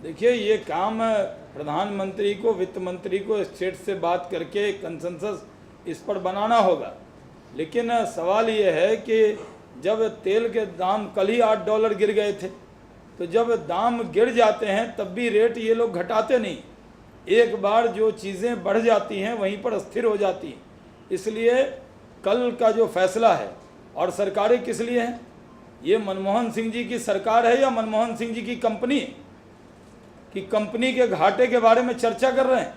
देखिए, ये काम प्रधानमंत्री को, वित्त मंत्री को स्टेट से बात करके कंसेंसस इस पर बनाना होगा। लेकिन सवाल ये है कि जब तेल के दाम कल ही $8 गिर गए थे, तो जब दाम गिर जाते हैं तब भी रेट ये लोग घटाते नहीं। एक बार जो चीज़ें बढ़ जाती हैं वहीं पर स्थिर हो जाती हैं। इसलिए कल का जो फैसला है, और सरकारें किस लिए हैं? ये मनमोहन सिंह जी की सरकार है या मनमोहन सिंह जी की कंपनी है कि कंपनी के घाटे के बारे में चर्चा कर रहे हैं?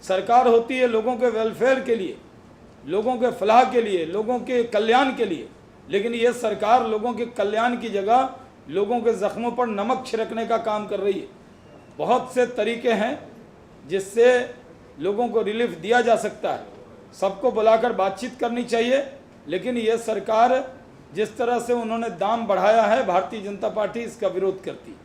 सरकार होती है लोगों के वेलफेयर के लिए, लोगों के फलाह के लिए, लोगों के कल्याण के लिए। लेकिन ये सरकार लोगों के कल्याण की जगह लोगों के जख्मों पर नमक छिड़कने का काम कर रही है। बहुत से तरीके हैं जिससे लोगों को रिलीफ दिया जा सकता है, सबको बुलाकर बातचीत करनी चाहिए। लेकिन ये सरकार जिस तरह से उन्होंने दाम बढ़ाया है, भारतीय जनता पार्टी इसका विरोध करती है।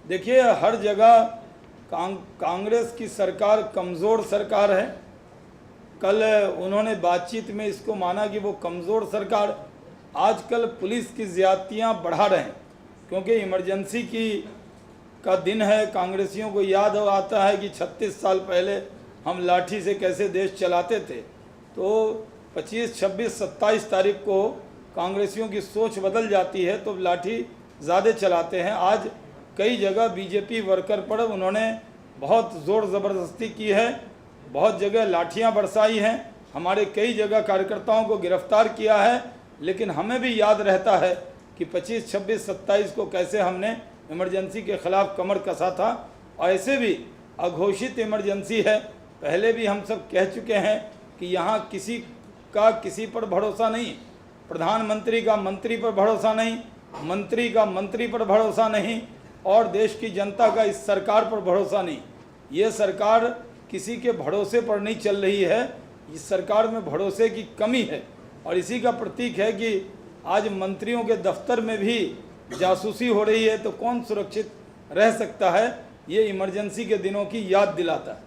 देखिए, हर जगह कांग्रेस की सरकार कमज़ोर सरकार है। कल उन्होंने बातचीत में इसको माना कि वो कमज़ोर सरकार। आजकल पुलिस की ज़्यादतियाँ बढ़ा रहे हैं क्योंकि इमरजेंसी का दिन है। कांग्रेसियों को याद आता है कि 36 साल पहले हम लाठी से कैसे देश चलाते थे। तो 25, 26, 27 तारीख को कांग्रेसियों की सोच बदल जाती है तो लाठी ज़्यादा चलाते हैं। आज कई जगह बीजेपी वर्कर पर उन्होंने बहुत ज़ोर ज़बरदस्ती की है, बहुत जगह लाठियां बरसाई हैं, हमारे कई जगह कार्यकर्ताओं को गिरफ्तार किया है। लेकिन हमें भी याद रहता है कि 25, 26, 27 को कैसे हमने इमरजेंसी के ख़िलाफ़ कमर कसा था। और ऐसे भी अघोषित इमरजेंसी है, पहले भी हम सब कह चुके हैं कि यहाँ किसी का किसी पर भरोसा नहीं, प्रधानमंत्री का मंत्री पर भरोसा नहीं, मंत्री का मंत्री पर भरोसा नहीं, और देश की जनता का इस सरकार पर भरोसा नहीं। ये सरकार किसी के भरोसे पर नहीं चल रही है, इस सरकार में भरोसे की कमी है। और इसी का प्रतीक है कि आज मंत्रियों के दफ्तर में भी जासूसी हो रही है, तो कौन सुरक्षित रह सकता है? ये इमरजेंसी के दिनों की याद दिलाता है।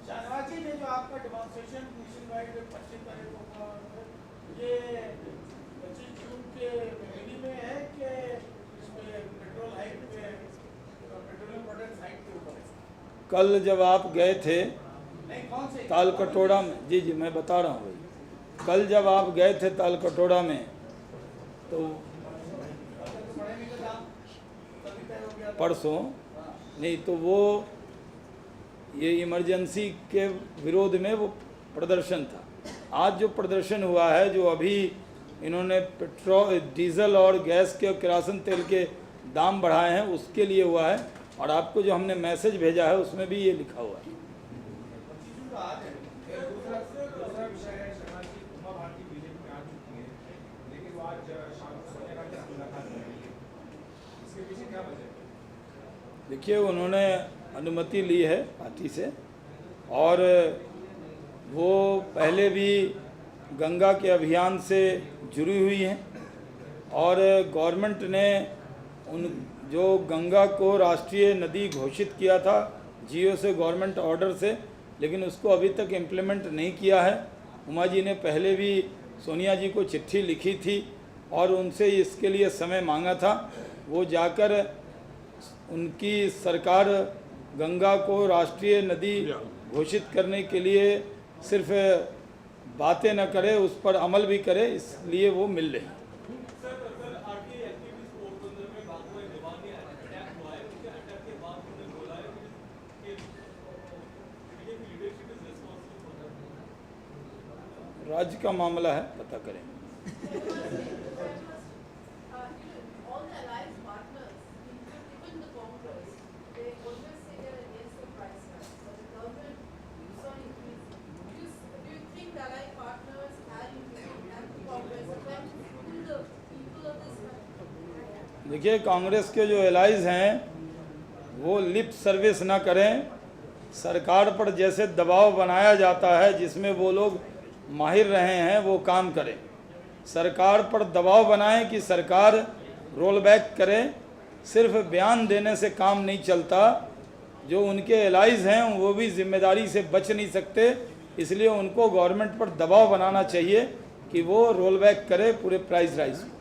कल जब आप गए थे तालकटोरा में, जी मैं बता रहा हूँ भाई, कल जब आप गए थे तालकटोरा में तो परसों नहीं, तो वो ये इमरजेंसी के विरोध में वो प्रदर्शन था। आज जो प्रदर्शन हुआ है, जो अभी इन्होंने पेट्रोल, डीजल और गैस के और किरासन तेल के दाम बढ़ाए हैं, उसके लिए हुआ है। और आपको जो हमने मैसेज भेजा है उसमें भी ये लिखा हुआ है। देखिए, उन्होंने अनुमति ली है पार्टी से, और वो पहले भी गंगा के अभियान से जुड़ी हुई हैं। और गवर्नमेंट ने उन जो गंगा को राष्ट्रीय नदी घोषित किया था जियो से, गवर्नमेंट ऑर्डर से, लेकिन उसको अभी तक इम्प्लीमेंट नहीं किया है। उमा जी ने पहले भी सोनिया जी को चिट्ठी लिखी थी और उनसे इसके लिए समय मांगा था। वो जाकर उनकी सरकार गंगा को राष्ट्रीय नदी घोषित करने के लिए सिर्फ बातें न करे, उस पर अमल भी करे, इसलिए वो मिल रही। राज्य का मामला है, पता करेंगे। देखिए, कांग्रेस के जो एलाइज हैं वो लिप सर्विस ना करें। सरकार पर जैसे दबाव बनाया जाता है जिसमें वो लोग माहिर रहे हैं, वो काम करें। सरकार पर दबाव बनाएं कि सरकार रोल बैक करे। सिर्फ बयान देने से काम नहीं चलता। जो उनके एलाइज हैं वो भी जिम्मेदारी से बच नहीं सकते, इसलिए उनको गवर्नमेंट पर दबाव बनाना चाहिए कि वो रोल बैक करे पूरे प्राइस राइज को।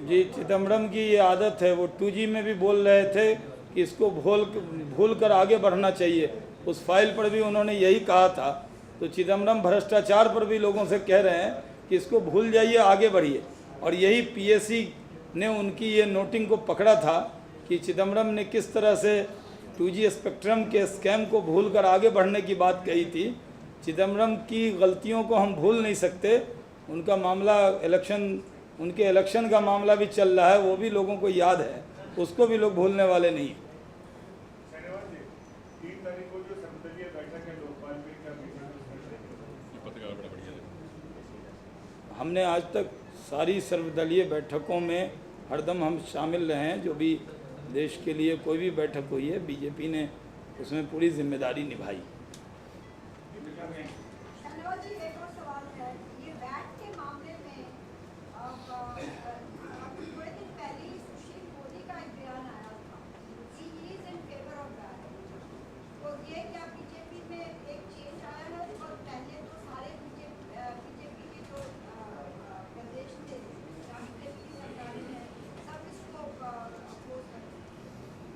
जी, चिदम्बरम की ये आदत है, वो 2G में भी बोल रहे थे कि इसको भूल कर आगे बढ़ना चाहिए। उस फाइल पर भी उन्होंने यही कहा था। तो चिदम्बरम भ्रष्टाचार पर भी लोगों से कह रहे हैं कि इसको भूल जाइए, आगे बढ़िए। और यही PSC ने उनकी ये नोटिंग को पकड़ा था कि चिदम्बरम ने किस तरह से 2G स्पेक्ट्रम के स्कैम को भूल कर आगे बढ़ने की बात कही थी। चिदम्बरम की गलतियों को हम भूल नहीं सकते। उनका मामला उनके इलेक्शन का मामला भी चल रहा है, वो भी लोगों को याद है, उसको भी लोग भूलने वाले नहीं हैं। हमने आज तक सारी सर्वदलीय बैठकों में हरदम हम शामिल रहे हैं। जो भी देश के लिए कोई भी बैठक हुई है, बीजेपी ने उसमें पूरी जिम्मेदारी निभाई।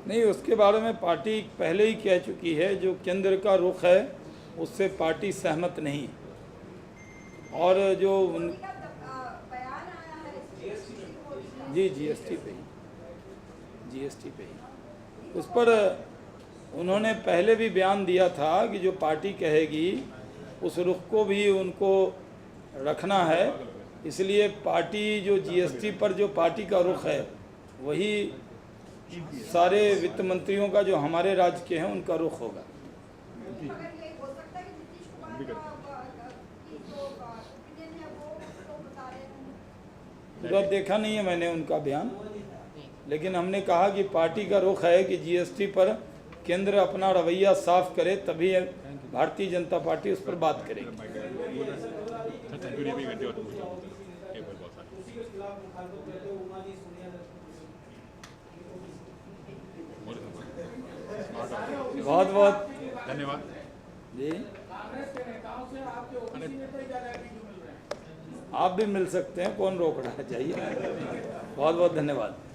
नहीं, उसके बारे में पार्टी पहले ही कह चुकी है। जो केंद्र का रुख है उससे पार्टी सहमत नहीं। और जो जी जीएसटी पे ही उस पर उन्होंने पहले भी बयान दिया था कि जो पार्टी कहेगी उस रुख को भी उनको रखना है। इसलिए पार्टी जो जीएसटी पर जो पार्टी का रुख है वही सारे वित्त मंत्रियों का जो हमारे राज्य के हैं उनका रुख होगा। पूरा देखा नहीं है मैंने उनका बयान, लेकिन हमने कहा कि पार्टी का रुख है कि जीएसटी पर केंद्र अपना रवैया साफ करे, तभी भारतीय जनता पार्टी उस पर बात करेगी। बहुत बहुत धन्यवाद जी। आप भी मिल सकते हैं, कौन रोक रहा है, चाहिए। बहुत बहुत धन्यवाद।